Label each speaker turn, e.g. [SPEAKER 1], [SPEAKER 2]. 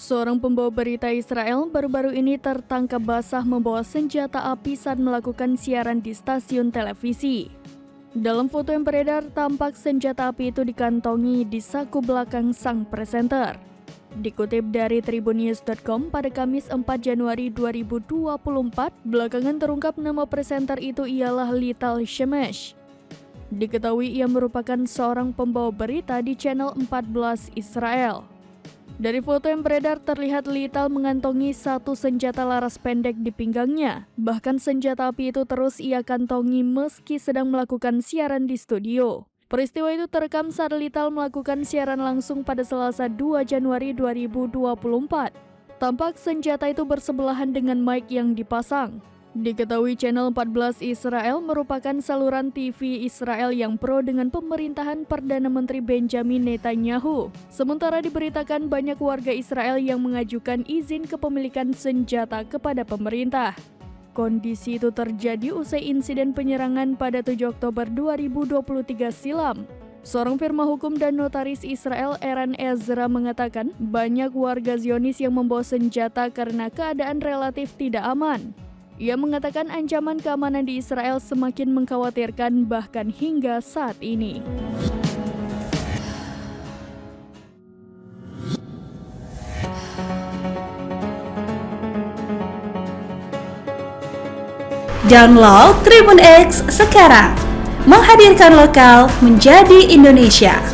[SPEAKER 1] Seorang pembawa berita Israel baru-baru ini tertangkap basah membawa senjata api saat melakukan siaran di stasiun televisi. Dalam foto yang beredar, tampak senjata api itu dikantongi di saku belakang sang presenter. Dikutip dari tribunnews.com pada Kamis 4 Januari 2024, belakangan terungkap nama presenter itu ialah Lital Shemesh. Diketahui ia merupakan seorang pembawa berita di channel 14 Israel. Dari foto yang beredar terlihat Lital mengantongi satu senjata laras pendek di pinggangnya. Bahkan senjata api itu terus ia kantongi meski sedang melakukan siaran di studio. Peristiwa itu terekam saat Lital melakukan siaran langsung pada Selasa 2 Januari 2024. Tampak senjata itu bersebelahan dengan mic yang dipasang. Diketahui channel 14 Israel merupakan saluran TV Israel yang pro dengan pemerintahan Perdana Menteri Benjamin Netanyahu. Sementara diberitakan banyak warga Israel yang mengajukan izin kepemilikan senjata kepada pemerintah. Kondisi itu terjadi usai insiden penyerangan pada 7 Oktober 2023 silam. Seorang firma hukum dan notaris Israel, Eran Ezra, mengatakan banyak warga Zionis yang membawa senjata karena keadaan relatif tidak aman. Ia mengatakan ancaman keamanan di Israel semakin mengkhawatirkan bahkan hingga saat ini.
[SPEAKER 2] Download Tribun X sekarang, menghadirkan lokal menjadi Indonesia.